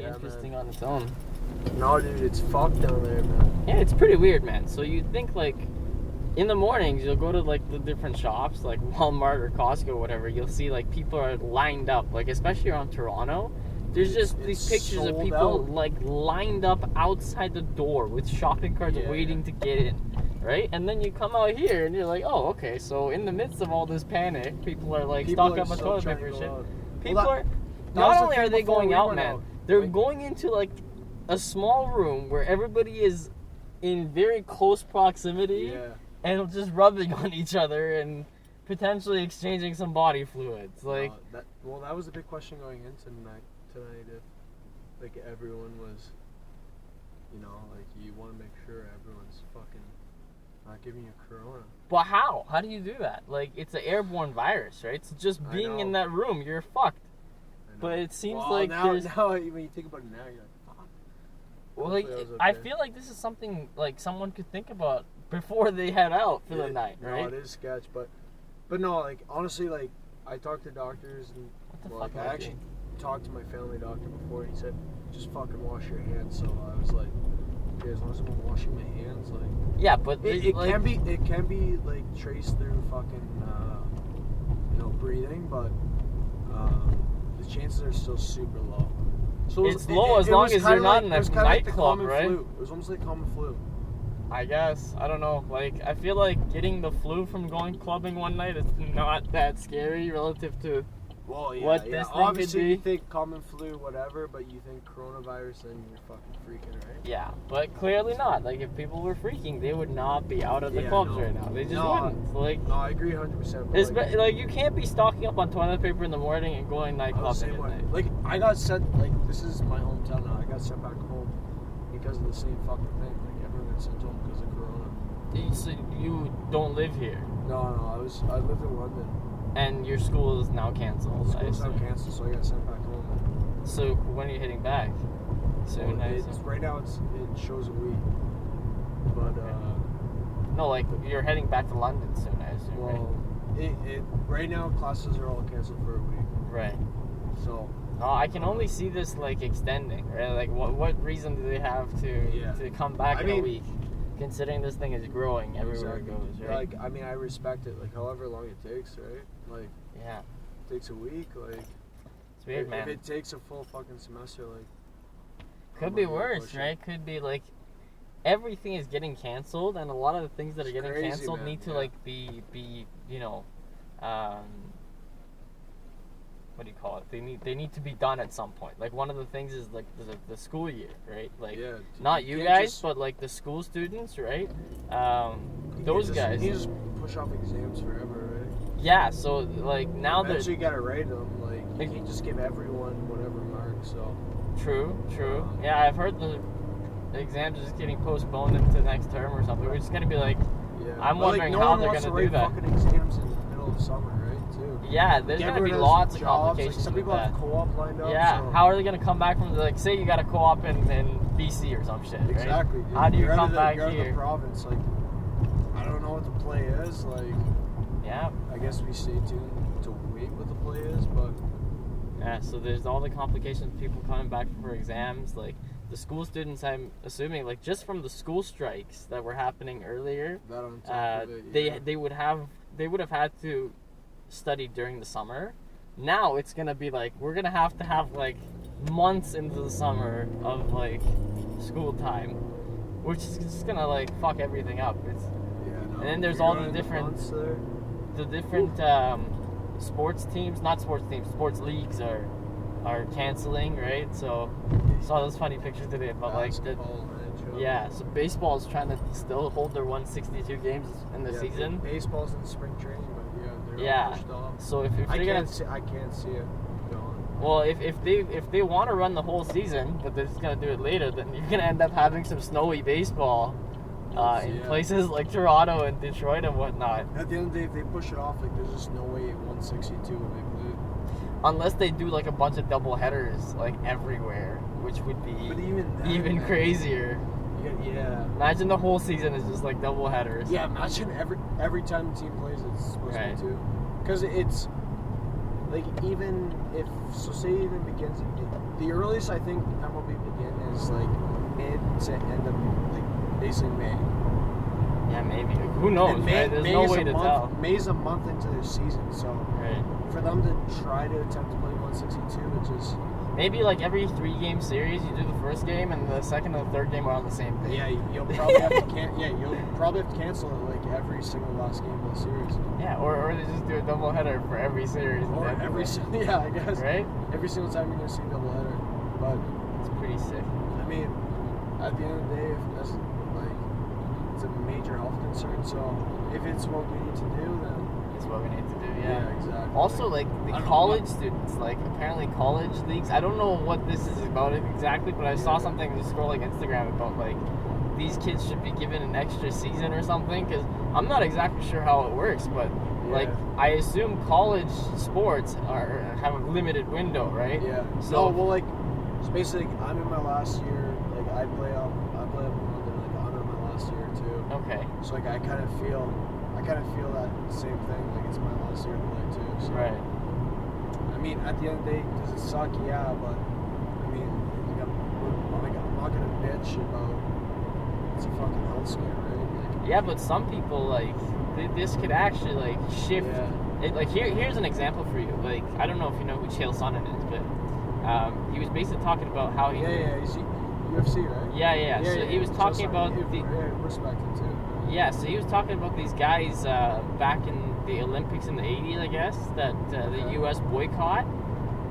interesting on its own. No, dude, it's fucked down there, man. Yeah, it's pretty weird, man. So you'd think, like, in the mornings, you'll go to, like, the different shops, like Walmart or Costco or whatever. You'll see, like, people are lined up. Like, especially around Toronto, there's just these pictures of people, like, lined up outside the door with shopping carts waiting to get in, right? And then you come out here, and you're like, oh, okay, so in the midst of all this panic, people are, like, stocking up on toilet paper and shit. People are... Not only are they going out, man, they're going into, like, a small room where everybody is in very close proximity and just rubbing on each other and potentially exchanging some body fluids. Like, that was the big question going into tonight. If, like, everyone was, you know, like, you want to make sure everyone's fucking not giving you corona. But how? How do you do that? Like, it's an airborne virus, right? So just being in that room, you're fucked. But it seems like now when you think about it now, you're like, fuck. Well, like, I feel like this is something, like, someone could think about before they head out for the night, right? No, it is sketch, but no, like, honestly, like, I talked to doctors, and I actually talked to my family doctor before, and he said, just fucking wash your hands. So I was like, okay, as long as I'm washing my hands, like, yeah, but it can be like traced through fucking breathing, but the chances are still super low. So it's low as long as you're not in a nightclub, right? Flu. It was almost like common flu. I guess. I don't know. Like, I feel like getting the flu from going clubbing one night is not that scary relative to what this thing obviously could be. You think common flu, whatever, but you think coronavirus, then you're fucking freaking, right? Yeah, but clearly not. Like, if people were freaking, they would not be out of the clubs right now. They just wouldn't. Like, no, I agree 100%. It's like, you can't be stocking up on toilet paper in the morning and going nightclubbing at night. Like, I got sent, like, this is my hometown now. I got sent back home because of the same fucking thing. Like, everyone got sent home because of corona. So you don't live here? No, I lived in London. And your school is now canceled. School's now canceled, so I got sent back home. So when are you headting back? Soon. Right now it shows a week, but no, like, you're heading back to London soon, I assume. Well, right? Right now classes are all canceled for a week. Right. So. I can only see this, like, extending, right? Like, what reason do they have to come back in a week? Considering this thing is growing everywhere it goes, right? Like, I mean, I respect it. Like, however long it takes, right? Like, yeah, it takes a week. Like, it's weird, man. If it takes a full fucking semester, like, could be worse, right? Could be like everything is getting canceled, and a lot of the things that are getting canceled need to like be you know, what do you call it? They need to be done at some point. Like, one of the things is like the school year, right? Like, not you guys, but like the school students, right? Those guys. You just push off exams forever, right? Yeah. So like now that eventually you gotta rate them. Like, you can't just give everyone whatever mark. So. True. Yeah, I've heard the exams are just getting postponed into next term or something. We're just gonna be like, I'm wondering how they're gonna do that. Fucking exams in the middle of summer, right? Too. Yeah, there's gonna be lots of complications. Like, some people have co-op lined up. Yeah, so. How are they gonna come back from like, say you got a co-op in BC or some shit, right? Exactly. Dude. How do you come back here? here? The province, like, I don't know what the play is. Like, yeah, I guess we stay tuned to wait what the play is, but. Yeah, so there's all the complications of people coming back for exams. Like, the school students, I'm assuming, like, just from the school strikes that were happening earlier, they would have had to study during the summer. Now it's gonna be like, we're gonna have like months into the summer of like school time, which is just gonna like fuck everything up. And then there's all the different sports leagues are canceling, right? So saw those funny pictures today about like so baseball is trying to still hold their 162 games in the season. Baseball's in spring training, but they're all pushed off. So if I can't see it going. Well, if they want to run the whole season, but they're just gonna do it later, then you're gonna end up having some snowy baseball. In places like Toronto and Detroit and whatnot. At the end of the day, if they push it off, like, there's just no way 162 will be played. Unless they do like a bunch of double headers like everywhere, which would be even crazier. Yeah. Imagine the whole season is just like double headers. Yeah, imagine every time the team plays, it's supposed to be two. Because it's like even if say it even begins, the earliest I think MLB begin is like mid to end of like basically May. Yeah, maybe. Who knows, right? There's no way to tell. May's a month into their season, so right. For them to try to attempt to play 162, it just maybe like every 3-game series, you do the first game and the second and the third game are on the same day. Yeah, you'll probably have to cancel it like every single last game of the series. Yeah, or they just do a doubleheader for every series. Or yeah, I guess. Right? Every single time you're gonna see a doubleheader, but it's pretty sick. I mean, at the end of the day, if that's like it's a major health concern, so if it's what we need to do, then it's what we need to do. Yeah, exactly. Also, like the college students, like apparently college leagues. I don't know what this is about exactly, but I saw something just scrolling Instagram about like these kids should be given an extra season or something. Because I'm not exactly sure how it works, but like I assume college sports have a limited window, right? Yeah. So so basically, I'm in my last year. Like I play up in London. Like I'm in my last year too. Okay. So like I kind of feel that same thing. Like it's my last year to play too. So, right. I mean, at the end of the day, does it suck? Yeah, but I mean, I'm not gonna bitch about it's a fucking health scare, right? Like, yeah, but some people like this could actually like shift. Yeah. It, like here's an example for you. Like I don't know if you know who Chael Sonnen is, but he was basically talking about how he. Yeah, he's UFC, right? Yeah. So he was talking about respect him too. Yeah, so he was talking about these guys back in the Olympics in the 80s, I guess, that the U.S. boycott.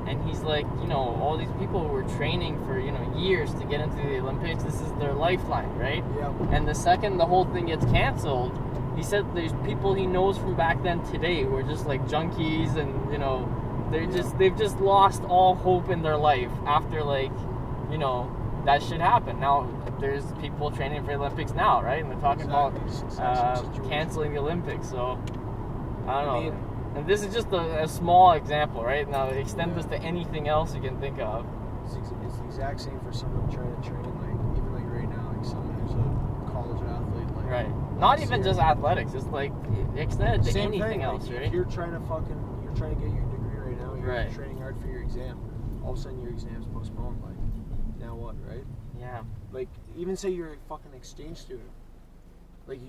And he's like, all these people were training for, years to get into the Olympics. This is their lifeline, right? Yeah. And the second the whole thing gets canceled, he said there's people he knows from back then today who are just like junkies and, they've just lost all hope in their life after that shit happened. Now, there's people training for the Olympics now, right? And they're talking about canceling the Olympics. So, I don't know. And this is just a small example, right? Now, extend this to anything else you can think of. It's the exact same for someone trying to train, like, even like right now, like someone who's a college athlete. Like, right. Not even just athletics. It's like, extend it to anything else, like, right? If you're trying to get your degree right now, you're training hard for your exam. All of a sudden, your exam's postponed. Like, now what, right? Yeah. Like, even say you're a fucking exchange student. Like,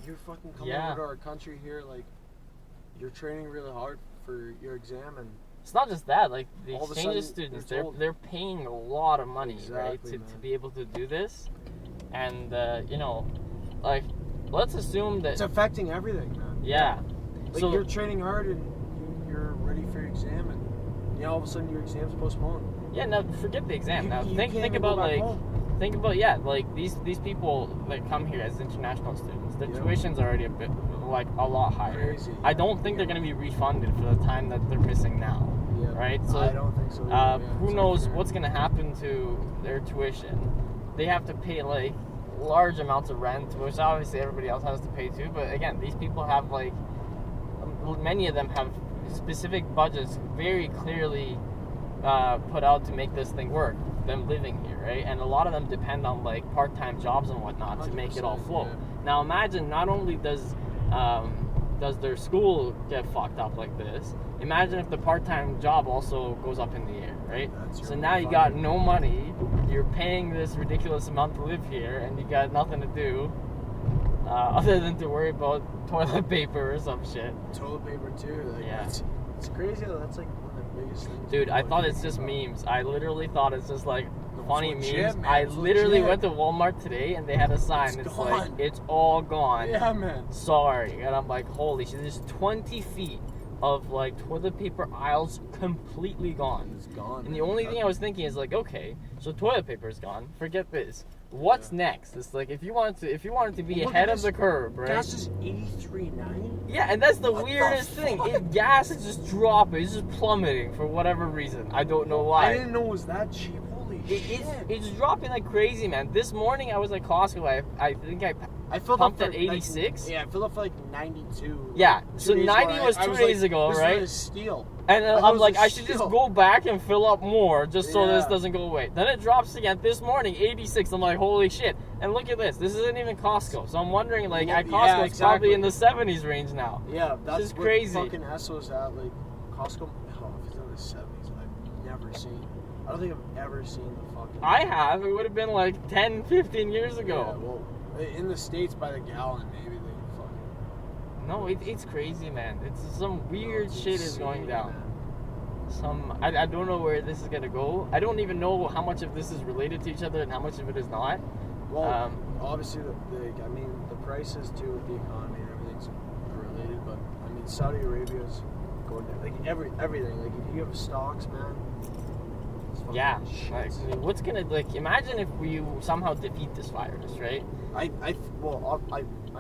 you're fucking coming over to our country here, like, you're training really hard for your exam, and it's not just that. Like, the exchange students, they're paying a lot of money, right, to be able to do this. And, like, let's assume that... It's affecting everything, man. Yeah. Like, so you're training hard, and you're ready for your exam, and, all of a sudden your exam's postponed. Yeah, now forget the exam. Now think about like these people that come here as international students. Their tuition's already a lot higher. Crazy, I don't think they're going to be refunded for the time that they're missing now. Yeah. Right? So I don't think so. Who knows what's going to happen to their tuition? They have to pay like large amounts of rent, which obviously everybody else has to pay too. But again, these people have like many of them have specific budgets very clearly put out to make this thing work, them living here, right? And a lot of them depend on like part-time jobs and whatnot to make it all flow. Yeah. Now imagine not only does their school get fucked up like this, imagine if the part-time job also goes up in the air, right? So now you got no money, you're paying this ridiculous amount to live here, and you got nothing to do other than to worry about toilet paper or some shit. Toilet paper too, like, yeah. It's crazy though, that's like biggest things. Dude, I thought it's just memes. I literally thought it's just like funny memes. I literally went to Walmart today and they had a sign. It's like, it's all gone. Yeah, man. Sorry. And I'm like, holy shit, there's 20 feet of like toilet paper aisles completely gone. It's gone. And the only thing I was thinking is like, okay, so toilet paper's gone. Forget this. What's next? It's like if you wanted to be ahead of the curve, right? Gas is $83.9. Yeah, and that's the weirdest thing. Gas is just dropping. It's just plummeting for whatever reason. I don't know why. I didn't know it was that cheap. Holy shit! It's dropping like crazy, man. This morning I was at Costco. I think I pumped at 86. I filled up for like 92. Yeah, so 90 was 2 days ago, right? This is steal. And I'm like, I should just go back and fill up more just so this doesn't go away. Then it drops again this morning, 86. I'm like, holy shit. And look at this. This isn't even Costco. So I'm wondering, like, at Costco, it's probably in the 70s range now. Yeah, that's crazy. Fucking Esso's at, like, Costco. Oh, the 70s. I've never seen. I don't think I've ever seen the fucking. I have. It would have been like 10, 15 years ago. Yeah, well, in the States by the gallon, maybe they fucking. No, it's crazy, man. It's some weird it's shit is insane, going down. man. I don't know where this is gonna go. I don't even know how much of this is related to each other and how much of it is not. Well, obviously, I mean, the prices too with the economy and everything's related. But I mean, Saudi Arabia's going down. Like everything. Like if you have stocks, man. It's fucking Yeah, shit. like, what's gonna imagine if we somehow defeat this virus, right? I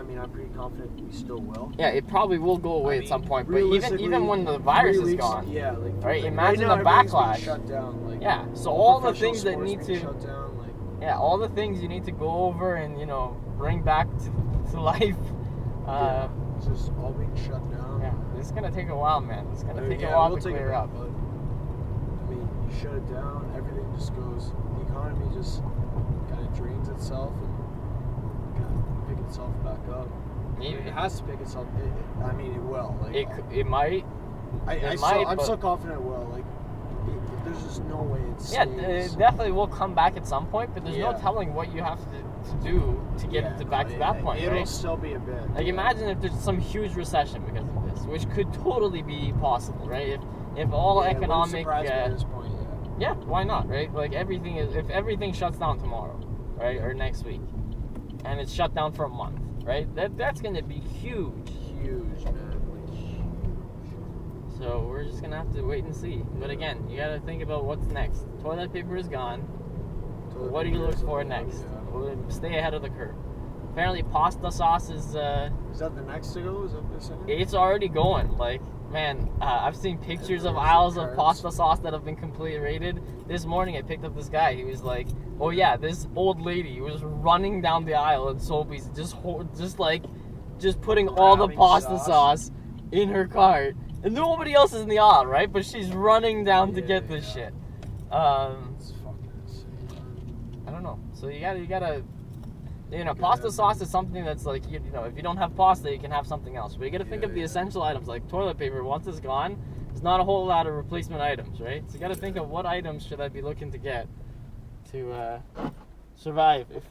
mean, I'm pretty confident we still will. Yeah, it probably will go away I at some mean, point. But even when the virus 3 is weeks, gone, yeah, like right? Like, Imagine right the now, everything's backlash. being shut down. Like, yeah. So all the professional things that sports need being to, shut down, like, yeah, all the things you need to go over and bring back to life. yeah, it's just all being shut down. Yeah, it's gonna take a while, man. It's gonna take a yeah, while we'll to take clear it up. But I mean, you shut it down, everything just goes. The economy just kind of drains itself and kind of pick itself back up. Maybe It has to pick itself. I mean, it will. Like it might. I'm but- so confident it will. Like, there's just no way it's. Yeah, it definitely will come back at some point, but there's no Yeah. telling what you have to do to get it back to that point, It'll right? still be a bit. Like imagine if there's some huge recession because of this, which could totally be possible, right? If all Yeah, it wouldn't economic, surprise me at this point, yeah, why not, right? Like if everything shuts down tomorrow, right, or next week, and it's shut down for a month, right? That's gonna be huge. Huge, man. Like, huge. So we're just gonna have to wait and see. But again, you gotta think about what's next. Toilet paper is gone. What do you look for next? Yeah. We'll stay ahead of the curve. Apparently, pasta sauce is. Is that the next to go? Is that the second? It's already going. Like, man, I've seen pictures of There's aisles some of carts. pasta sauce that have been completely raided. This morning, I picked up this guy. He was like, "Oh yeah, this old lady was running down the aisle in Sobeys, just putting all the Grabbing pasta sauce. sauce in her cart, and nobody else is in the aisle, right? But she's running down to Yeah, get this yeah. shit. It's fucking insane. I don't know. So you gotta. Pasta sauce is something that's like, if you don't have pasta, you can have something else. But you gotta think Yeah, of the yeah. essential items, like toilet paper. Once it's gone, there's not a whole lot of replacement items, right? So you gotta think of what items should I be looking to get to survive if